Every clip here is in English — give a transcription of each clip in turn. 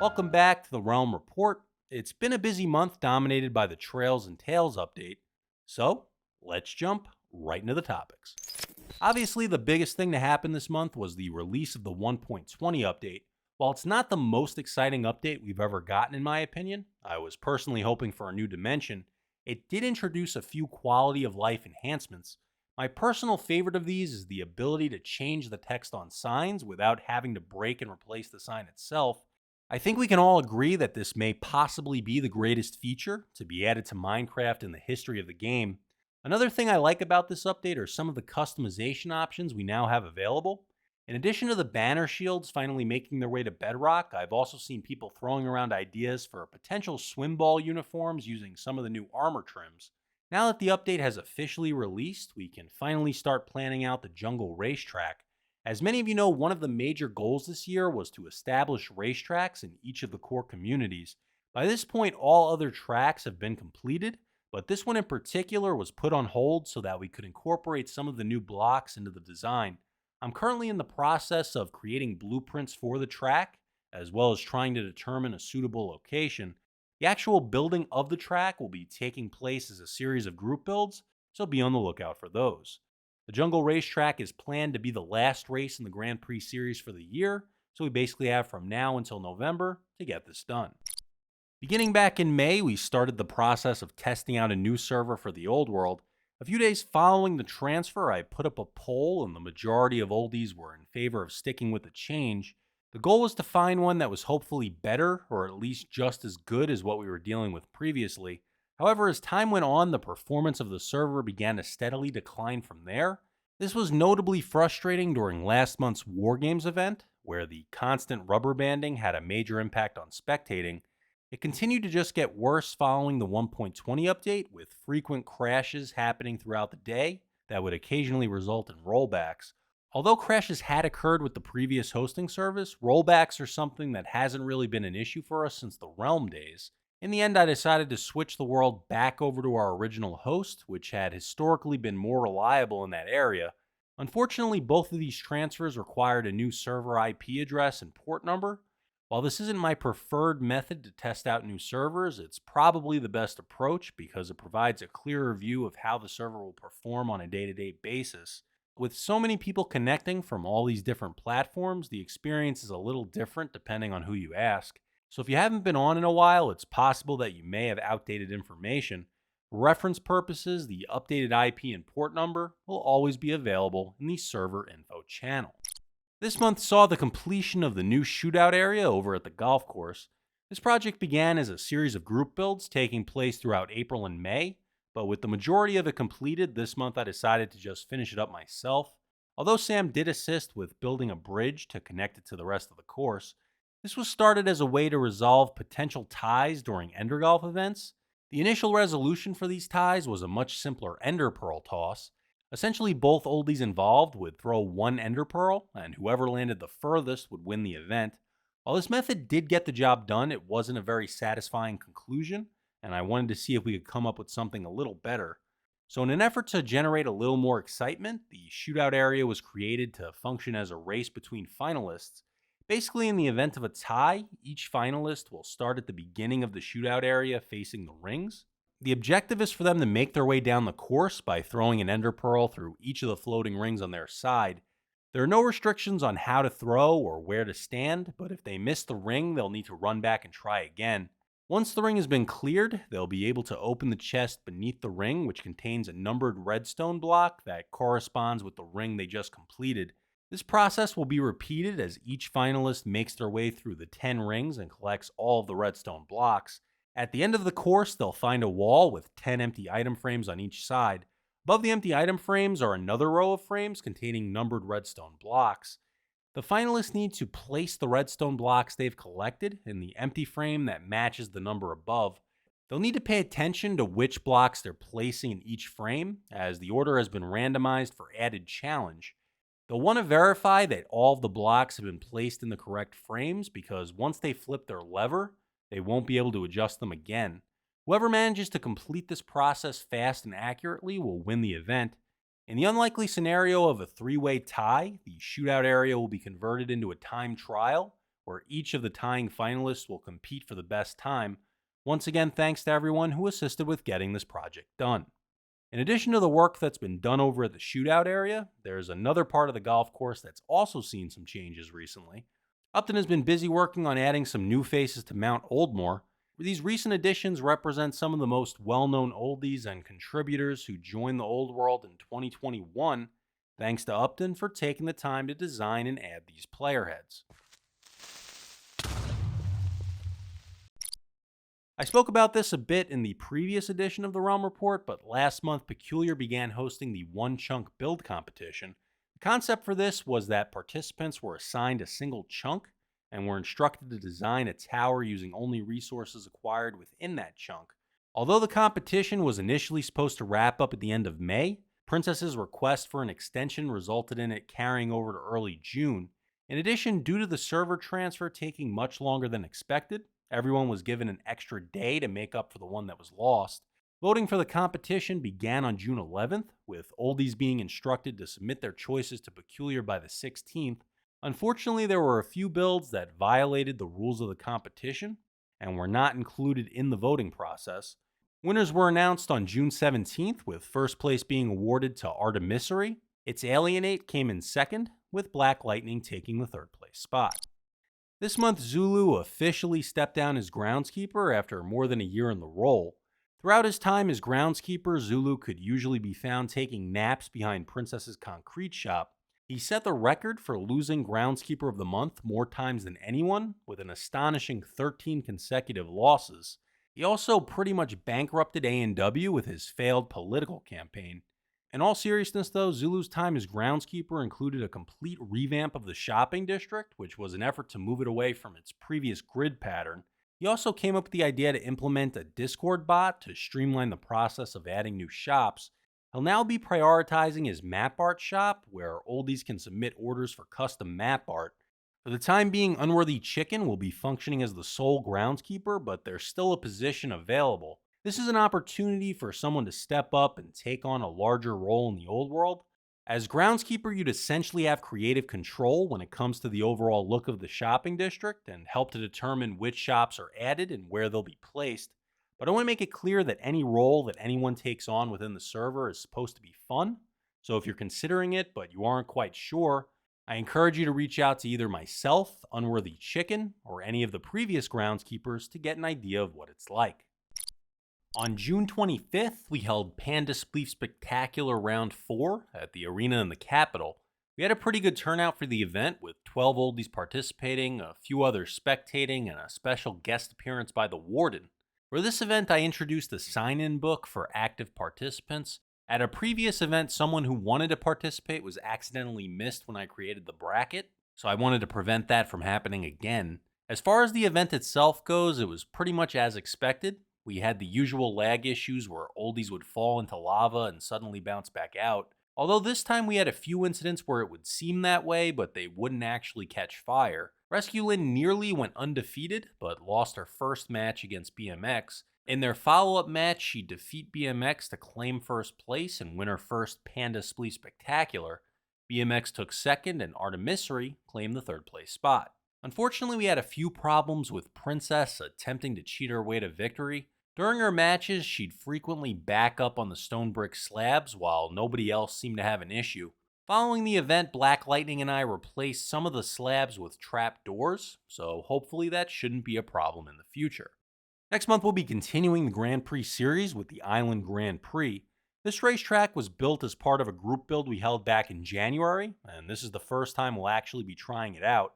Welcome back to the Realm Report. It's been a busy month dominated by the Trails and Tales update, so let's jump right into the topics. Obviously, the biggest thing to happen this month was the release of the 1.20 update. While it's not the most exciting update we've ever gotten, in my opinion, I was personally hoping for a new dimension. It did introduce a few quality of life enhancements. My personal favorite of these is the ability to change the text on signs without having to break and replace the sign itself. I think we can all agree that this may possibly be the greatest feature to be added to Minecraft in the history of the game. Another thing I like about this update are some of the customization options we now have available. In addition to the banner shields finally making their way to Bedrock, I've also seen people throwing around ideas for potential swim ball uniforms using some of the new armor trims. Now that the update has officially released, we can finally start planning out the jungle racetrack. As many of you know, one of the major goals this year was to establish racetracks in each of the core communities. By this point, all other tracks have been completed, but this one in particular was put on hold so that we could incorporate some of the new blocks into the design. I'm currently in the process of creating blueprints for the track, as well as trying to determine a suitable location. The actual building of the track will be taking place as a series of group builds, so be on the lookout for those. The Jungle Racetrack is planned to be the last race in the Grand Prix series for the year, so we basically have from now until November to get this done. Beginning back in May, we started the process of testing out a new server for the old world. A few days following the transfer, I put up a poll, and the majority of oldies were in favor of sticking with the change. The goal was to find one that was hopefully better, or at least just as good as what we were dealing with previously. However, as time went on, the performance of the server began to steadily decline from there. This was notably frustrating during last month's War Games event, where the constant rubber banding had a major impact on spectating. It continued to just get worse following the 1.20 update, with frequent crashes happening throughout the day that would occasionally result in rollbacks. Although crashes had occurred with the previous hosting service, rollbacks are something that hasn't really been an issue for us since the Realm days. In the end, I decided to switch the world back over to our original host, which had historically been more reliable in that area. Unfortunately, both of these transfers required a new server IP address and port number. While this isn't my preferred method to test out new servers, it's probably the best approach because it provides a clearer view of how the server will perform on a day-to-day basis. With so many people connecting from all these different platforms, the experience is a little different depending on who you ask. So if you haven't been on in a while, it's possible that you may have outdated information. For reference purposes, the updated IP and port number will always be available in the server info channel. This month saw the completion of the new shootout area over at the golf course. This project began as a series of group builds taking place throughout April and May, but with the majority of it completed, this month I decided to just finish it up myself. Although Sam did assist with building a bridge to connect it to the rest of the course, this was started as a way to resolve potential ties during Ender Golf events. The initial resolution for these ties was a much simpler Ender Pearl toss. Essentially, both oldies involved would throw one Ender Pearl, and whoever landed the furthest would win the event. While this method did get the job done, it wasn't a very satisfying conclusion, and I wanted to see if we could come up with something a little better. So, in an effort to generate a little more excitement, the shootout area was created to function as a race between finalists. Basically, in the event of a tie, each finalist will start at the beginning of the shootout area facing the rings. The objective is for them to make their way down the course by throwing an Ender Pearl through each of the floating rings on their side. There are no restrictions on how to throw or where to stand, but if they miss the ring, they'll need to run back and try again. Once the ring has been cleared, they'll be able to open the chest beneath the ring, which contains a numbered redstone block that corresponds with the ring they just completed. This process will be repeated as each finalist makes their way through the 10 rings and collects all of the redstone blocks. At the end of the course, they'll find a wall with 10 empty item frames on each side. Above the empty item frames are another row of frames containing numbered redstone blocks. The finalists need to place the redstone blocks they've collected in the empty frame that matches the number above. They'll need to pay attention to which blocks they're placing in each frame, as the order has been randomized for added challenge. They'll want to verify that all of the blocks have been placed in the correct frames because once they flip their lever, they won't be able to adjust them again. Whoever manages to complete this process fast and accurately will win the event. In the unlikely scenario of a three-way tie, the shootout area will be converted into a time trial where each of the tying finalists will compete for the best time. Once again, thanks to everyone who assisted with getting this project done. In addition to the work that's been done over at the shootout area, there's another part of the golf course that's also seen some changes recently. Upton has been busy working on adding some new faces to Mount Oldmore. These recent additions represent some of the most well-known oldies and contributors who joined the old world in 2021, thanks to Upton for taking the time to design and add these player heads. I spoke about this a bit in the previous edition of the Realm Report, but last month Peculiar began hosting the One Chunk Build competition. The concept for this was that participants were assigned a single chunk and were instructed to design a tower using only resources acquired within that chunk. Although the competition was initially supposed to wrap up at the end of May, Princess's request for an extension resulted in it carrying over to early June. In addition, due to the server transfer taking much longer than expected, everyone was given an extra day to make up for the one that was lost. Voting for the competition began on June 11th, with oldies being instructed to submit their choices to Peculiar by the 16th. Unfortunately, there were a few builds that violated the rules of the competition and were not included in the voting process. Winners were announced on June 17th, with first place being awarded to Artemisary. Its Alienate came in second, with Black Lightning taking the third place spot. This month, Zulu officially stepped down as groundskeeper after more than a year in the role. Throughout his time as groundskeeper, Zulu could usually be found taking naps behind Princess's concrete shop. He set the record for losing Groundskeeper of the Month more times than anyone, with an astonishing 13 consecutive losses. He also pretty much bankrupted A&W with his failed political campaign. In all seriousness though, Zulu's time as groundskeeper included a complete revamp of the shopping district, which was an effort to move it away from its previous grid pattern. He also came up with the idea to implement a Discord bot to streamline the process of adding new shops. He'll now be prioritizing his map art shop, where oldies can submit orders for custom map art. For the time being, Unworthy Chicken will be functioning as the sole groundskeeper, but there's still a position available. This is an opportunity for someone to step up and take on a larger role in the old world. As groundskeeper, you'd essentially have creative control when it comes to the overall look of the shopping district and help to determine which shops are added and where they'll be placed. But I want to make it clear that any role that anyone takes on within the server is supposed to be fun. So if you're considering it but you aren't quite sure, I encourage you to reach out to either myself, Unworthy Chicken, or any of the previous groundskeepers to get an idea of what it's like. On June 25th, we held Panda Spleef Spectacular Round 4 at the arena in the capital. We had a pretty good turnout for the event, with 12 oldies participating, a few others spectating, and a special guest appearance by the Warden. For this event, I introduced a sign-in book for active participants. At a previous event, someone who wanted to participate was accidentally missed when I created the bracket, so I wanted to prevent that from happening again. As far as the event itself goes, it was pretty much as expected. We had the usual lag issues where oldies would fall into lava and suddenly bounce back out. Although this time we had a few incidents where it would seem that way, but they wouldn't actually catch fire. Rescue Lynn nearly went undefeated, but lost her first match against BMX. In their follow-up match, she defeat BMX to claim first place and win her first Panda Spleef Spectacular. BMX took second, and Artemisary claimed the third place spot. Unfortunately, we had a few problems with Princess attempting to cheat her way to victory. During her matches, she'd frequently back up on the stone brick slabs while nobody else seemed to have an issue. Following the event, Black Lightning and I replaced some of the slabs with trap doors, so hopefully that shouldn't be a problem in the future. Next month, we'll be continuing the Grand Prix series with the Island Grand Prix. This racetrack was built as part of a group build we held back in January, and this is the first time we'll actually be trying it out.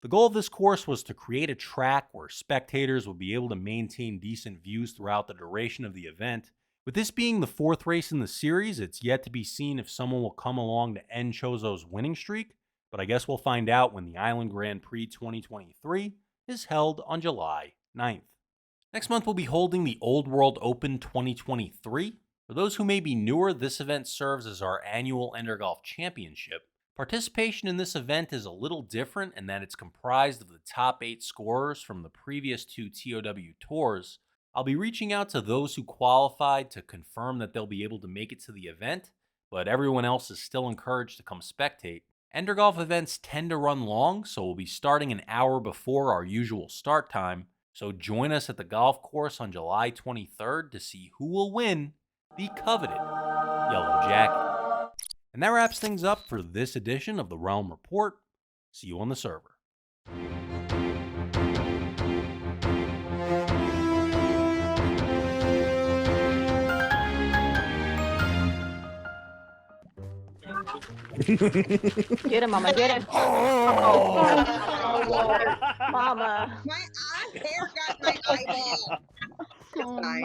The goal of this course was to create a track where spectators would be able to maintain decent views throughout the duration of the event. With this being the fourth race in the series, it's yet to be seen if someone will come along to end Chozo's winning streak, but I guess we'll find out when the Island Grand Prix 2023 is held on July 9th. Next month, we'll be holding the Old World Open 2023. For those who may be newer, this event serves as our annual Ender Golf Championship. Participation in this event is a little different in that it's comprised of the top 8 scorers from the previous 2 TOW tours. I'll be reaching out to those who qualified to confirm that they'll be able to make it to the event, but everyone else is still encouraged to come spectate. Ender Golf events tend to run long, so we'll be starting an hour before our usual start time. So join us at the golf course on July 23rd to see who will win the coveted Yellow Jacket. And that wraps things up for this edition of the Realm Report. See you on the server. Get him, Mama, get him. Oh, Mama. My hair got my eyeball. Oh,